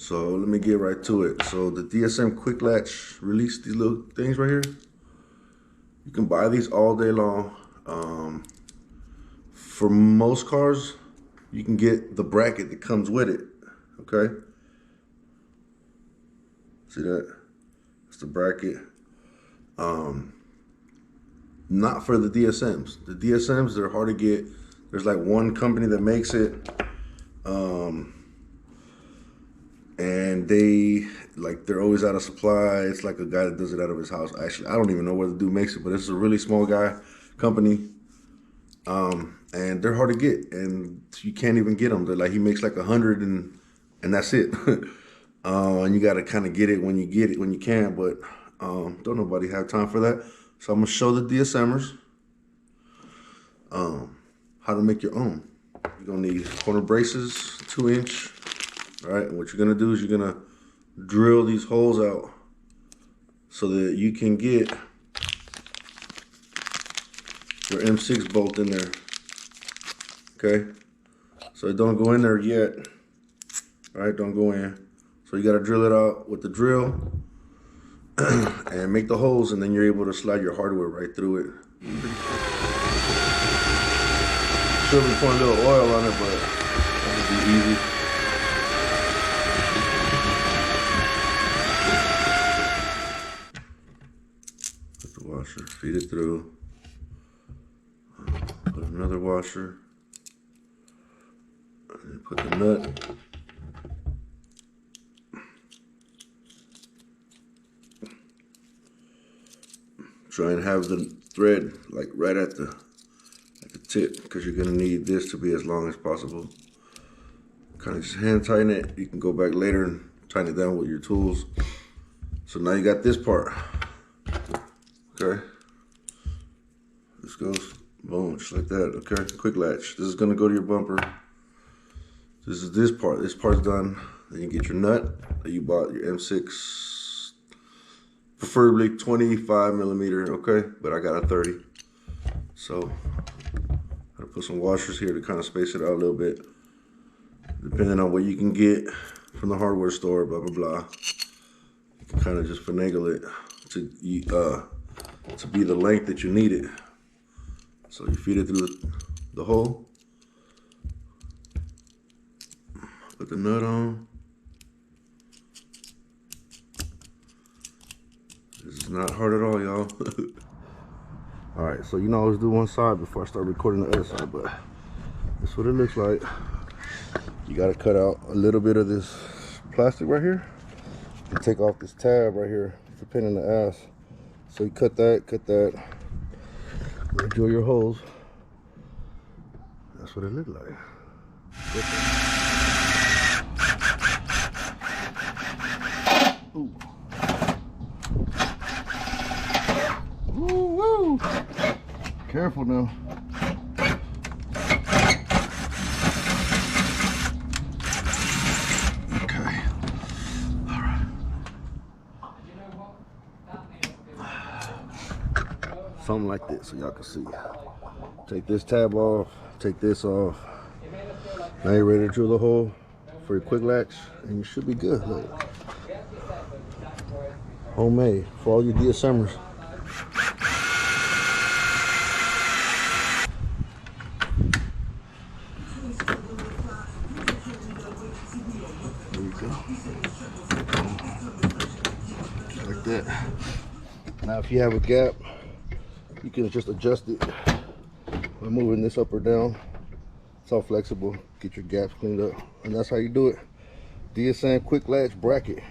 So let me get right to it. So the DSM quick latch released these little things right here. You can buy these all day long. For most cars, you can get the bracket that comes with it. Okay. See that? That's the bracket. Not for the DSMs. The DSMs, they're hard to get. There's like one company that makes it. And they're always out of supply. It's like a guy that does it out of his house. Actually, I don't even know where the dude makes it, but it's a really small company. And they're hard to get, and you can't even get them. They're like, he makes like 100 and that's it. And you got to kind of get it when you can, but don't nobody have time for that. So I'm gonna show the DSMers how to make your own. You're gonna need corner braces, 2-inch. All right, and what you're gonna do is you're gonna drill these holes out so that you can get your M6 bolt in there. Okay, so it don't go in there yet. All right, don't go in. So you gotta drill it out with the drill and make the holes, and then you're able to slide your hardware right through it. Should be putting a little oil on it, but that'll be easy. Put the washer, feed it through. Put another washer. And put the nut. Try and have the thread like right at the tip, because you're gonna need this to be as long as possible. Kind of just hand tighten it. You can go back later and tighten it down with your tools. So now you got this part. Okay. This goes boom, just like that. Okay, quick latch. This is gonna go to your bumper. This is this part. This part's done. Then you get your nut that you bought, your M6, preferably 25 millimeter. Okay, but I got a 30. So I put some washers here to kind of space it out a little bit, depending on what you can get from the hardware store. Blah blah blah. You can kind of just finagle it to be the length that you need it. So you feed it through the hole. Put the nut on. This is not hard at all, y'all. All right, so you know I always do one side before I start recording the other side, but this is what it looks like. You gotta cut out a little bit of this plastic right here and take off this tab right here. It's a pain in the ass. So you cut that, drill your holes. That's what it looked like. Ooh. Woo-woo. Careful now. Okay. All right. Something like this so y'all can see. Take this tab off, take this off. Now you're ready to drill the hole for your quick latch, and you should be good. Look. Homemade for all your DSMers. There you go. Like that. Now if you have a gap, you can just adjust it by moving this up or down. It's all flexible. Get your gaps cleaned up. And that's how you do it. DSM quick latch bracket.